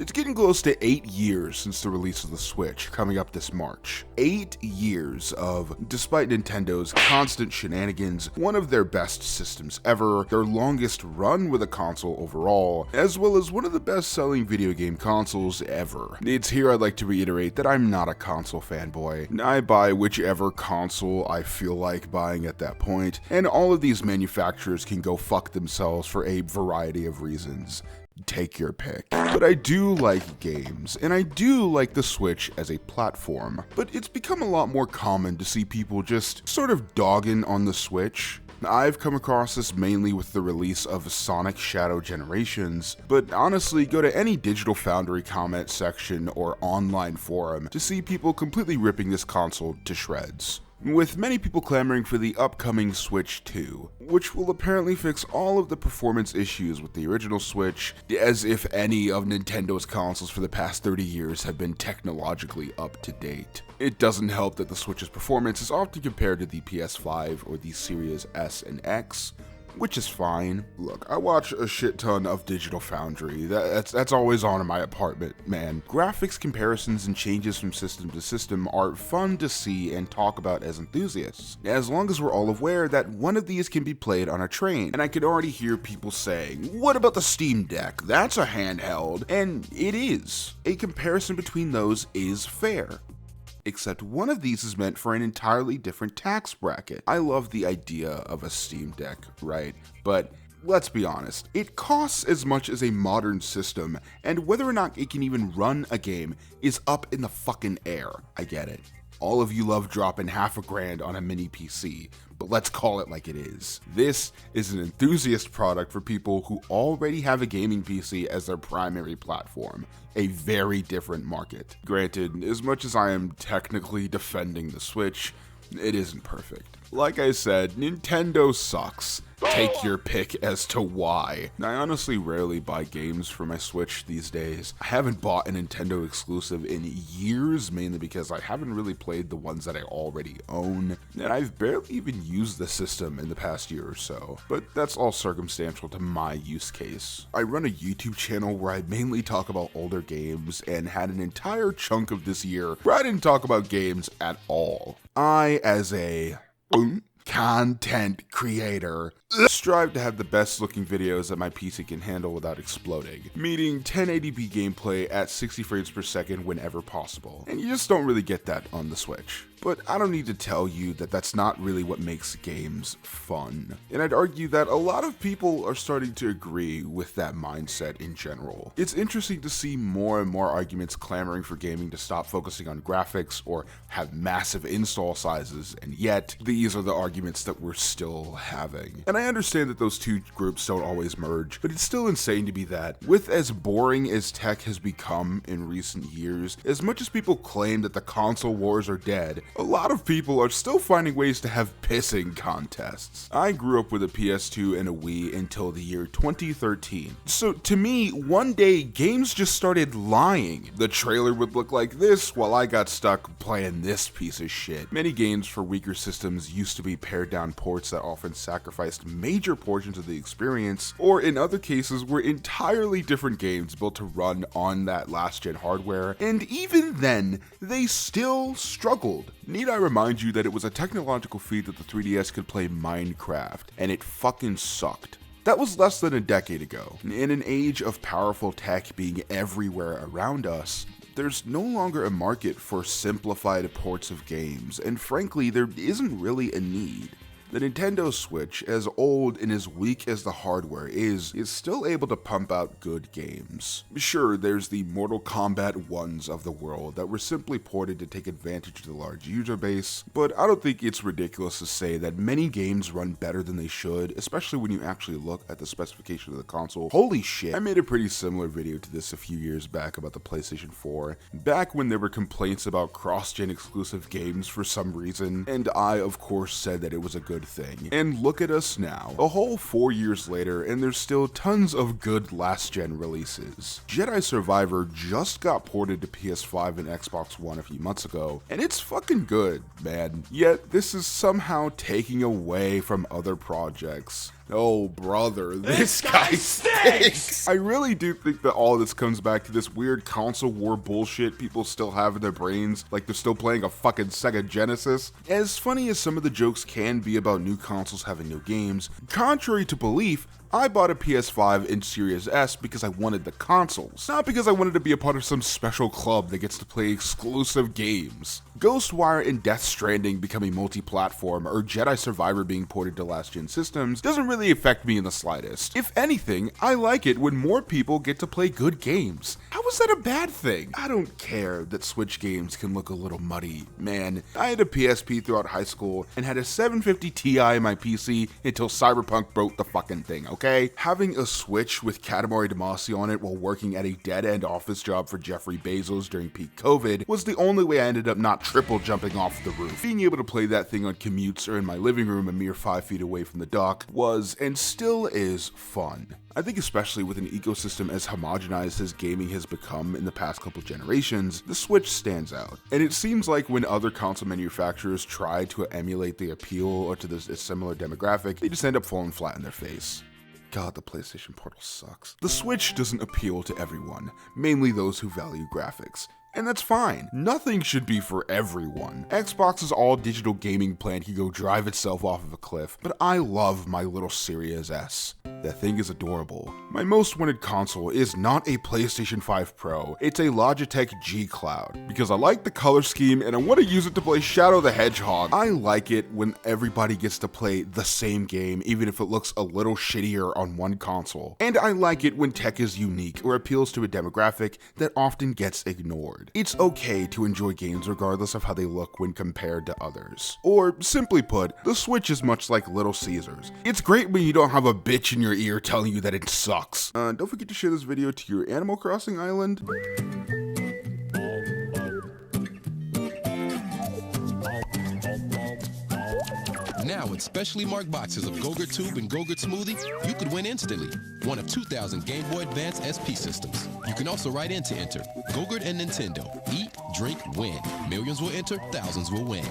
It's getting close to 8 years since the release of the Switch, coming up this March. 8 years of, despite Nintendo's constant shenanigans, one of their best systems ever, their longest run with a console overall, as well as one of the best-selling video game consoles ever. It's here I'd like to reiterate that I'm not a console fanboy. I buy whichever console I feel like buying at that point, and all of these manufacturers can go fuck themselves for a variety of reasons. Take your pick. But I do like games, and I do like the Switch as a platform, but it's become a lot more common to see people just sort of dogging on the Switch. I've come across this mainly with the release of Sonic Shadow Generations, but honestly go to any Digital Foundry comment section or online forum to see people completely ripping this console to shreds. With many people clamoring for the upcoming Switch 2, which will apparently fix all of the performance issues with the original Switch, as if any of Nintendo's consoles for the past 30 years have been technologically up to date. It doesn't help that the Switch's performance is often compared to the PS5 or the Series S and X, which is fine. Look, I watch a shit ton of Digital Foundry. That's always on in my apartment, man. Graphics comparisons and changes from system to system are fun to see and talk about as enthusiasts, as long as we're all aware that one of these can be played on a train. And I can already hear people saying, what about the Steam Deck? That's a handheld. And it is. A comparison between those is fair. Except one of these is meant for an entirely different tax bracket. I love the idea of a Steam Deck, right? But let's be honest, it costs as much as a modern system, and whether or not it can even run a game is up in the fucking air. I get it. All of you love dropping $500 on a mini PC, but let's call it like it is. This is an enthusiast product for people who already have a gaming PC as their primary platform. A very different market. Granted, as much as I am technically defending the Switch, it isn't perfect. Like I said, Nintendo sucks. Take your pick as to why. I honestly rarely buy games for my Switch these days. I haven't bought a Nintendo exclusive in years, mainly because I haven't really played the ones that I already own, and I've barely even used the system in the past year or so, but that's all circumstantial to my use case. I run a YouTube channel where I mainly talk about older games, and had an entire chunk of this year where I didn't talk about games at all. I, as a content creator, strive to have the best looking videos that my PC can handle without exploding, meaning 1080p gameplay at 60 frames per second whenever possible, and you just don't really get that on the Switch. But I don't need to tell you that that's not really what makes games fun. And I'd argue that a lot of people are starting to agree with that mindset in general. It's interesting to see more and more arguments clamoring for gaming to stop focusing on graphics or have massive install sizes, and yet these are the arguments that we're still having. And I understand that those two groups don't always merge, but it's still insane to me that, with as boring as tech has become in recent years, as much as people claim that the console wars are dead, a lot of people are still finding ways to have pissing contests. I grew up with a PS2 and a Wii until the year 2013. So to me, one day games just started lying. The trailer would look like this while I got stuck playing this piece of shit. Many games for weaker systems used to be pared down ports that often sacrificed major portions of the experience, or in other cases were entirely different games built to run on that last gen hardware, and even then, they still struggled. Need I remind you that it was a technological feat that the 3DS could play Minecraft, and it fucking sucked. That was less than a decade ago. In an age of powerful tech being everywhere around us, there's no longer a market for simplified ports of games, and frankly, there isn't really a need. The Nintendo Switch, as old and as weak as the hardware is still able to pump out good games. Sure, there's the Mortal Kombat 1s of the world that were simply ported to take advantage of the large user base, but I don't think it's ridiculous to say that many games run better than they should, especially when you actually look at the specification of the console. Holy shit, I made a pretty similar video to this a few years back about the PlayStation 4, back when there were complaints about cross-gen exclusive games for some reason, and I of course said that it was a good thing. And look at us now, a whole 4 years later, and there's still tons of good last-gen releases. Jedi Survivor just got ported to PS5 and Xbox One a few months ago, and it's fucking good, man. Yet, this is somehow taking away from other projects Oh, brother, this guy stinks. I really do think that all of this comes back to this weird console war bullshit people still have in their brains, like they're still playing a fucking Sega Genesis. As funny as some of the jokes can be about new consoles having no games, contrary to belief, I bought a PS5 and Series S because I wanted the consoles, not because I wanted to be a part of some special club that gets to play exclusive games. Ghostwire and Death Stranding becoming multi-platform, or Jedi Survivor being ported to last-gen systems doesn't really affect me in the slightest. If anything, I like it when more people get to play good games. How is that a bad thing? I don't care that Switch games can look a little muddy. Man, I had a PSP throughout high school and had a 750 Ti in my PC until Cyberpunk broke the fucking thing, okay? Having a Switch with Katamari Damacy on it while working at a dead-end office job for Jeffrey Bezos during peak COVID was the only way I ended up not triple jumping off the roof. Being able to play that thing on commutes or in my living room a mere 5 feet away from the dock was, and still is, fun. I think especially with an ecosystem as homogenized as gaming has become in the past couple generations, the Switch stands out. And it seems like when other console manufacturers try to emulate the appeal or to this similar demographic, they just end up falling flat in their face. God, the PlayStation Portal sucks. The Switch doesn't appeal to everyone, mainly those who value graphics. And that's fine. Nothing should be for everyone. Xbox's all-digital gaming plan can go drive itself off of a cliff, but I love my little Series S. That thing is adorable. My most wanted console is not a PlayStation 5 Pro, it's a Logitech G Cloud, because I like the color scheme and I want to use it to play Shadow the Hedgehog. I like it when everybody gets to play the same game, even if it looks a little shittier on one console. And I like it when tech is unique or appeals to a demographic that often gets ignored. It's okay to enjoy games regardless of how they look when compared to others. Or, simply put, the Switch is much like Little Caesars. It's great when you don't have a bitch in your ear telling you that it sucks. Don't forget to share this video to your Animal Crossing island. Now, with specially marked boxes of Go-Gurt Tube and Go-Gurt Smoothie, you could win instantly. One of 2,000 Game Boy Advance SP systems. You can also write in to enter. Go-Gurt and Nintendo. Eat, drink, win. Millions will enter, thousands will win.